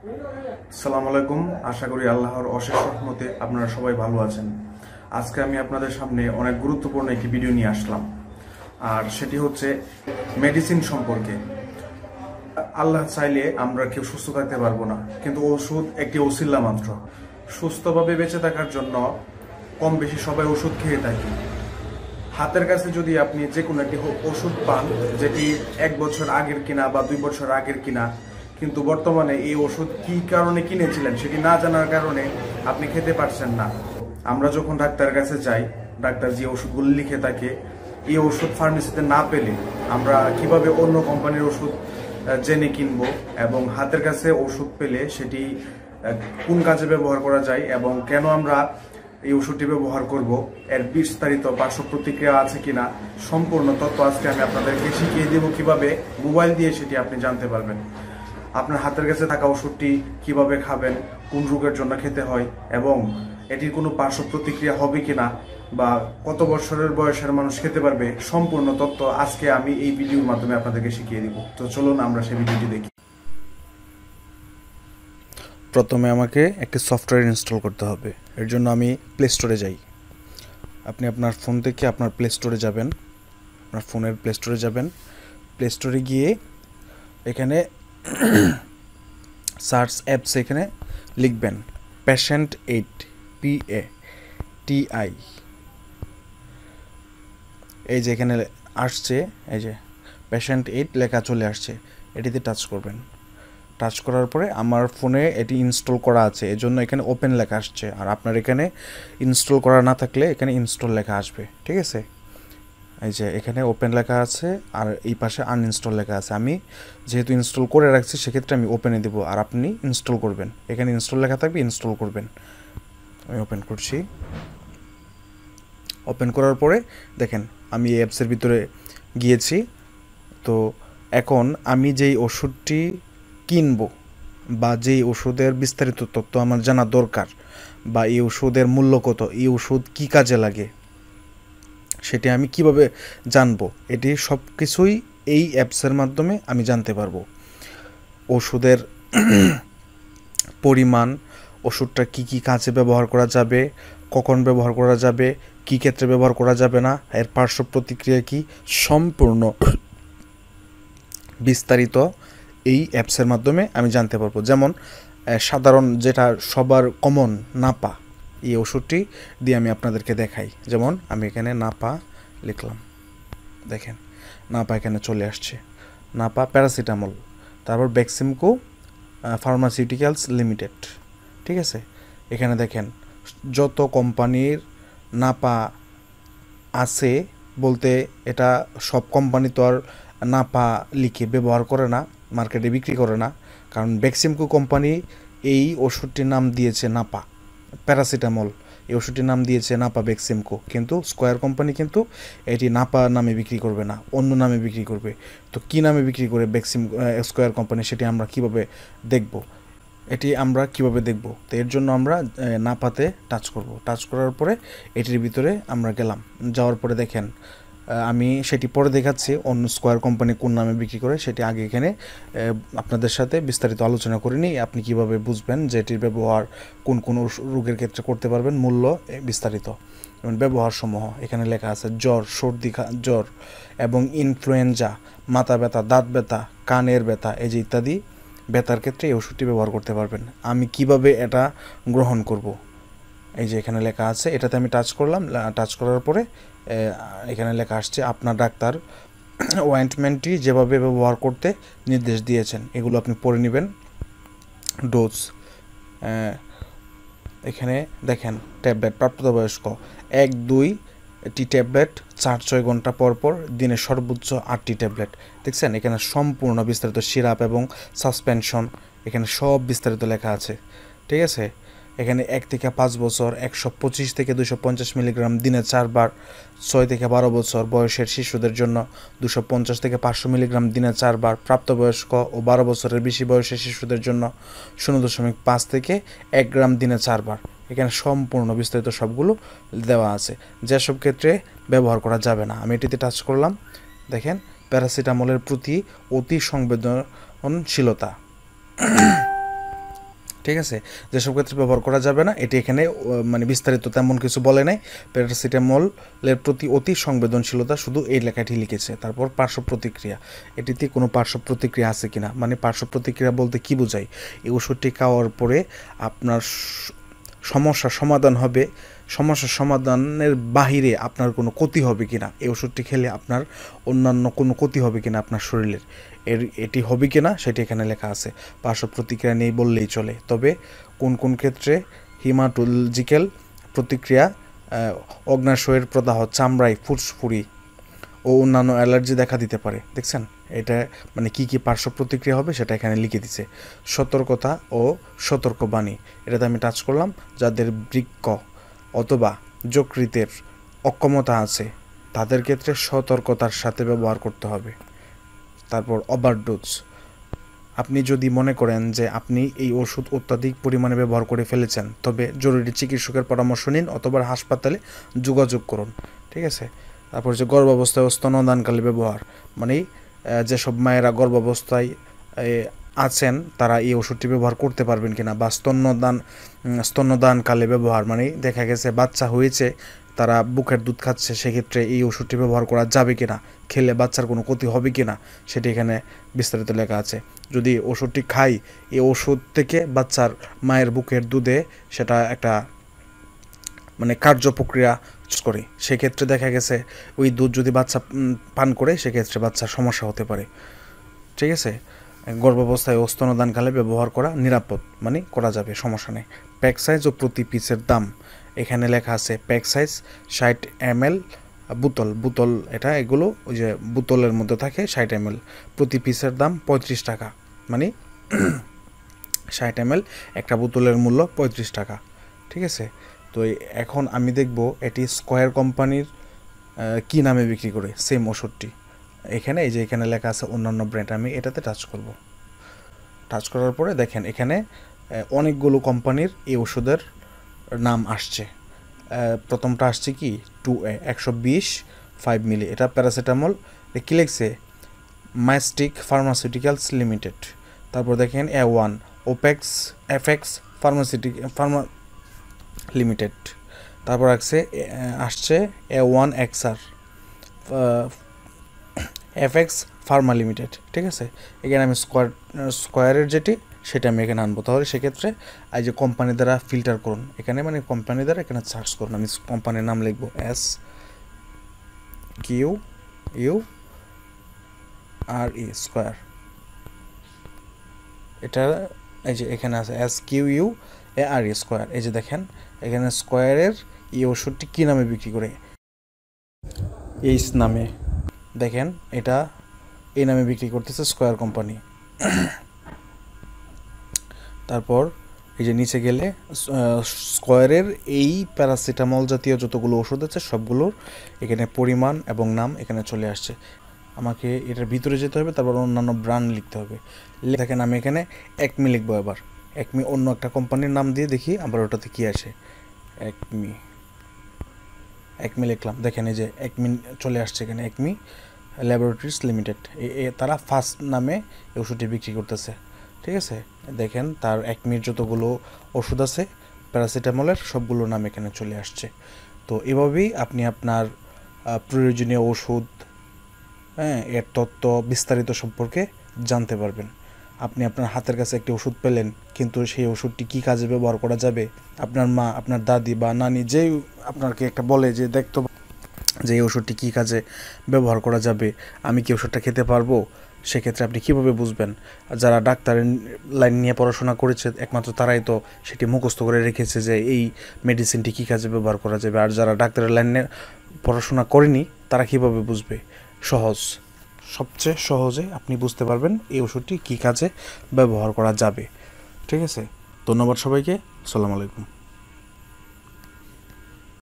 আসসালামু আলাইকুম। আশা করি আল্লাহর অশেষ রহমতে আপনারা সবাই ভালো আছেন। আজকে আমি আপনাদের সামনে অনেক গুরুত্বপূর্ণ একটি ভিডিও নিয়ে আসলাম, আর সেটি হচ্ছে মেডিসিন সম্পর্কে। আল্লাহ চাইলে আমরা কেউ সুস্থ থাকতে পারবো না, কিন্তু ওষুধ একটি ওসিলা মাত্র। সুস্থভাবে বেঁচে থাকার জন্য কম বেশি সবাই ওষুধ খেয়ে থাকি। হাতের কাছে যদি আপনি যে কোনো একটি ওষুধ পান, যেটি 1 বছর আগের কিনা বা 2 বছর আগের কিনা, কিন্তু বর্তমানে এই ওষুধ কি কারণে কিনেছিলেন সেটি না জানার কারণে আপনি খেতে পারছেন না। আমরা যখন ডাক্তারের কাছে যাই, ডাক্তার যে ওষুধগুলো লিখে থাকে, এই ওষুধ ফার্মেসিতে না পেলে আমরা কিভাবে অন্য কোম্পানির ওষুধ জেনে কিনবো, এবং হাতের কাছে ওষুধ পেলে সেটি কোন কাজে ব্যবহার করা যায় এবং কেন আমরা এই ওষুধটি ব্যবহার করব, এর বিস্তারিত পার্শ্ব প্রতিক্রিয়া আছে কিনা, সম্পূর্ণ তথ্য আজকে আমি আপনাদেরকে শিখিয়ে দেব। কিভাবে মোবাইল দিয়ে সেটি আপনি জানতে পারবেন। আপনার হাতের কাছে থাকা ওষুধটি কিভাবে খাবেন, কোন রোগের জন্য খেতে হয়, এবং এটির কোনো পার্শ্ব প্রতিক্রিয়া হবে কিনা, বা কত বছরের বয়সের মানুষ খেতে পারবে, সম্পূর্ণ তথ্য আজকে আমি এই ভিডিওর মাধ্যমে আপনাদেরকে শিখিয়ে দিব। তো চলুন আমরা সেই ভিডিওটি দেখি। প্রথমে আমাকে একটি সফটওয়্যার ইনস্টল করতে হবে। এর জন্য আমি প্লে স্টোরে যাই। আপনি আপনার ফোন থেকে আপনার প্লে স্টোরে যাবেন, আপনার ফোনের প্লে স্টোরে যাবেন। প্লে স্টোরে গিয়ে এখানে সার্চ অ্যাপস এখানে লিখবেন পেশেন্ট 8, PATI। এই যে এখানে আসছে, এই যে পেশেন্ট 8 লেখা চলে আসছে, এটিতে টাচ করবেন। টাচ করার পরে আমার ফোনে এটি ইনস্টল করা আছে, এজন্য এখানে ওপেন লেখা আসছে। আর আপনার এখানে ইনস্টল করা না থাকলে এখানে ইনস্টল লেখা আসবে, ঠিক আছে? এই যে এখানে ওপেন লেখা আছে আর এই পাশে আনইনস্টল লেখা আছে। আমি যেহেতু ইনস্টল করে রাখছি, সেক্ষেত্রে আমি ওপেনে দেবো, আর আপনি ইনস্টল করবেন। এখানে ইনস্টল লেখা থাকবে, ইনস্টল করবেন। আমি ওপেন করছি। ওপেন করার পরে দেখেন আমি এই অ্যাপসের ভিতরে গিয়েছি। তো এখন আমি যেই ওষুধটি কিনবো বা যেই ওষুধের বিস্তারিত তথ্য আমার জানা দরকার, বা এই ওষুধের মূল্য কত, এই ওষুধ কী কাজে লাগে, সেটি আমি কিভাবে জানবো, এটি সব কিছুই এই অ্যাপসের মাধ্যমে আমি জানতে পারবো। ওষুধের পরিমাণ, ওষুধটা কি কি কাজে ব্যবহার করা যাবে, কখন ব্যবহার করা যাবে, কি ক্ষেত্রে ব্যবহার করা যাবে না, এর পার্শ্ব প্রতিক্রিয়া কি, সম্পূর্ণ বিস্তারিত এই অ্যাপসের মাধ্যমে আমি জানতে পারবো। যেমন সাধারণ যেটা সবার কমন নাপা, এই ওষুধটি দিয়ে আমি আপনাদেরকে দেখাই। যেমন আমি এখানে নাপা লিখলাম, দেখেন নাপা এখানে চলে আসছে। নাপা প্যারাসিটামল, তারপর বেক্সিমকো ফার্মাসিউটিক্যালস লিমিটেড, ঠিক আছে? এখানে দেখেন যত কোম্পানির নাপা আছে, বলতে এটা সব কোম্পানি তো আর নাপা লিখে ব্যবহার করে না, মার্কেটে বিক্রি করে না। কারণ বেক্সিমকো কোম্পানি এই ওষুধটির নাম দিয়েছে নাপা প্যারাসিটামল, এই ওষুধটির নাম দিয়েছে নাপা বেক্সিমকো, কিন্তু স্কয়ার কোম্পানি কিন্তু এটি নাপা নামে বিক্রি করবে না, অন্য নামে বিক্রি করবে। তো কী নামে বিক্রি করে স্কয়ার কোম্পানি, সেটি আমরা কিভাবে দেখব, এটি আমরা কিভাবে দেখব? তো এর জন্য আমরা নাপাতে টাচ করব। টাচ করার পরে এটির ভিতরে আমরা গেলাম। যাওয়ার পরে দেখেন আমি সেটি পরে দেখাচ্ছি, অন্য স্কয়ার কোম্পানি কোন নামে বিক্রি করে সেটি আগে এখানে আপনাদের সাথে বিস্তারিত আলোচনা করে নিই। আপনি কিভাবে বুঝবেন যে এটির ব্যবহার কোন কোন রোগের ক্ষেত্রে করতে পারবেন, মূল্য বিস্তারিত। যেমন ব্যবহার সমূহ এখানে লেখা আছে: জ্বর, সর্দি, জ্বর এবং ইনফ্লুয়েঞ্জা, মাথা ব্যথা, দাঁত ব্যথা, কানের ব্যথা, এই যে ইত্যাদি ব্যথার ক্ষেত্রে এই ওষুধটি ব্যবহার করতে পারবেন। আমি কিভাবে এটা গ্রহণ করব, এই যে এখানে লেখা আছে, এটাতে আমি টাচ করলাম। টাচ করার পরে এখানে লেখা আসছে আপনার ডাক্তার অয়েন্টমেন্টটি যেভাবে ব্যবহার করতে নির্দেশ দিয়েছেন, এগুলো আপনি পড়ে নেবেন। ডোজ এখানে দেখেন, ট্যাবলেট প্রাপ্তবয়স্ক 1-2টি ট্যাবলেট 4-6 ঘন্টা পর পর, দিনে সর্বোচ্চ 8টি ট্যাবলেট। দেখছেন এখানে সম্পূর্ণ বিস্তারিত, সিরাপ এবং সাসপেনশন এখানে সব বিস্তারিত লেখা আছে, ঠিক আছে? এখানে 1 থেকে 5 বছর 125 থেকে 250 মিলিগ্রাম দিনে 4 বার, 6 থেকে 12 বছর বয়সের শিশুদের জন্য 250 থেকে 500 মিলিগ্রাম দিনে 4 বার, প্রাপ্তবয়স্ক ও 12 বছরের বেশি বয়সের শিশুদের জন্য 0.5 থেকে 1 গ্রাম দিনে 4 বার। এখানে সম্পূর্ণ বিস্তারিত সবগুলো দেওয়া আছে, যেসব ক্ষেত্রে ব্যবহার করা যাবে না। আমি এটিতে টাচ করলাম। দেখেন প্যারাসিটামলের প্রতি অতি সংবেদনশীলতা, ঠিক আছে, যেসব ক্ষেত্রে ব্যবহার করা যাবে না এটি এখানে মানে বিস্তারিত তেমন কিছু বলে নাই। প্যারাসিটামলের প্রতি অতি সংবেদনশীলতা শুধু এই লেখাটি লিখেছে। তারপর পার্শ্ব প্রতিক্রিয়া, এটিতে কোনো পার্শ্ব প্রতিক্রিয়া আছে কিনা, মানে পার্শ্ব প্রতিক্রিয়া বলতে কি বোঝায়, এই ওষুধটি খাওয়ার পরে আপনার সমস্যার সমাধান হবে, সমস্যার সমাধানের বাহিরে আপনার কোনো ক্ষতি হবে কিনা, এই ওষুধটি খেলে আপনার অন্যান্য কোনো ক্ষতি হবে কিনা আপনার শরীরের, এটি হবে কিনা সেটি এখানে লেখা আছে। পার্শ্ব প্রতিক্রিয়া নেই বললেই চলে। তবে কোন কোন ক্ষেত্রে হিমাটোলজিক্যাল প্রতিক্রিয়া, অগ্নাশয়ের প্রদাহ, চামড়ায় ফুসফুরি ও অন্যান্য অ্যালার্জি দেখা দিতে পারে। দেখছেন এটা মানে কি কি পার্শ্ব প্রতিক্রিয়া হবে সেটা এখানে লিখে দিছে। সতর্কতা ও সতর্কবাণী, এটাতে আমি টাচ করলাম। যাদের বৃক্ক অথবা যকৃতের অক্ষমতা আছে তাদের ক্ষেত্রে সতর্কতার সাথে ব্যবহার করতে হবে। তারপর ওভারডোজ, আপনি যদি মনে করেন যে আপনি এই ওষুধ অত্যাধিক পরিমাণে ব্যবহার করে ফেলেছেন তবে জরুরি চিকিৎসকের পরামর্শ নিন অথবা হাসপাতালে যোগাযোগ করুন। ঠিক আছে। তারপর যে গর্ভাবস্থায় ও স্তন্যদানকালে ব্যবহার, মানে যেসব মায়েরা গর্ভাবস্থায় আছেন তারা এই ওষুধটি ব্যবহার করতে পারবেন কিনা, বা স্তন্যদানকালে ব্যবহার, মানে দেখা গেছে বাচ্চা হয়েছে তারা বুকের দুধ খাচ্ছে, সেক্ষেত্রে এই ওষুধটি ব্যবহার করা যাবে কিনা, খেলে বাচ্চার কোনো ক্ষতি হবে কিনা সেটি এখানে বিস্তারিত লেখা আছে। যদি ওষুধটি খাই এই ওষুধ থেকে বাচ্চার মায়ের বুকের দুধে সেটা একটা মানে কার্যপ্রক্রিয়া করে, সেক্ষেত্রে দেখা গেছে ওই দুধ যদি বাচ্চা পান করে সেক্ষেত্রে বাচ্চার সমস্যা হতে পারে। ঠিক আছে। গর্ভাবস্থায় ও স্তন্যদানকালে ব্যবহার করা নিরাপদ, মানে করা যাবে, সমস্যা নেই। প্যাক সাইজ ও প্রতি পিসের দাম, এখানে লেখা আছে প্যাক সাইজ 60 ml, বোতল এটা এগুলো ওই যে বোতলের মধ্যে থাকে 60 ml, প্রতি পিসের দাম 35 টাকা, মানে 60 ml একটা বোতলের মূল্য 35 টাকা। ঠিক আছে। তো এখন আমি দেখব এটি স্কয়ার কোম্পানির কি নামে বিক্রি করে সেম ওষুধটি। এখানে এই যে এখানে লেখা আছে অন্যান্য ব্র্যান্ড, আমি এটাতে টাচ করব। টাচ করার পরে দেখেন এখানে অনেকগুলো কোম্পানির এই ওষুধের নাম আসছে। প্রথমটা আসছে কি 2A 120 5 মিলি, এটা প্যারাসিটামল। কি লিখছে মাইস্টিক ফার্মাসিউটিক্যালস লিমিটেড। তারপর দেখেন A1 opex FX Pharma limited. তারপর আসছে A1 XR FX Pharma limited. ঠিক আছে। এখানে আমি স্কয়ারের যেটি সেটা আমি এখানে আনবো। তাহলে সেক্ষেত্রে এই যে কোম্পানি দ্বারা ফিল্টার করুন, এখানে মানে কোম্পানি দ্বারা এখানে সার্চ করুন। আমি কোম্পানির নাম লিখবো SQURE স্কয়ার। এটা এই যে এখানে আছে SQUARE স্কয়ার। এই যে দেখেন এখানে স্কয়ারের এই ওষুধটি কী নামে বিক্রি করে, এই নামে, দেখেন এটা এই নামে বিক্রি করতেছে স্কয়ার কোম্পানি। তারপর এই যে নিচে গেলে স্কয়ারের এই প্যারাসিটামল জাতীয় যতগুলো ওষুধ আছে সবগুলোর এখানে পরিমাণ এবং নাম এখানে চলে আসছে। আমাকে এটার ভিতরে যেতে হবে, তারপর অন্যান্য ব্র্যান্ড লিখতে হবে। দেখেন আমি এখানে একমি লিখবো। এবার একমি অন্য একটা কোম্পানির নাম দিয়ে দেখি আবার ওটাতে কী আসে। একমি লিখলাম, দেখেন এই যে একমি চলে আসছে এখানে, একমি ল্যাবরেটরিজ লিমিটেড। তারা ফার্স্ট নামে এই ওষুধটি বিক্রি করতেছে। ঠিক আছে। দেখেন তার একমির যতগুলো ওষুধ আছে প্যারাসিটামলের সবগুলো নাম এখানে চলে আসছে। তো এভাবেই আপনি আপনার প্রয়োজনীয় ওষুধ, এর তথ্য বিস্তারিত সম্পর্কে জানতে পারবেন। আপনি আপনার হাতের কাছে একটি ওষুধ পেলেন, কিন্তু সেই ওষুধটি কী কাজে ব্যবহার করা যাবে, আপনার মা, আপনার দাদি বা নানি যেই আপনাকে একটা বলে যে দেখতো যে এই ওষুধটি কী কাজে ব্যবহার করা যাবে, আমি কি ওষুধটা খেতে পারবো, সেক্ষেত্রে আপনি কীভাবে বুঝবেন? যারা ডাক্তারের লাইন নিয়ে পড়াশোনা করেছে একমাত্র তারাই তো সেটি মুখস্থ করে রেখেছে যে এই মেডিসিনটি কী কাজে ব্যবহার করা যাবে। আর যারা ডাক্তারের লাইনে পড়াশোনা করেনি তারা কীভাবে বুঝবে? সবচেয়ে সহজে আপনি বুঝতে পারবেন এই ওষুধটি কী কাজে ব্যবহার করা যাবে। ঠিক আছে। ধন্যবাদ সবাইকে। আসসালামু আলাইকুম।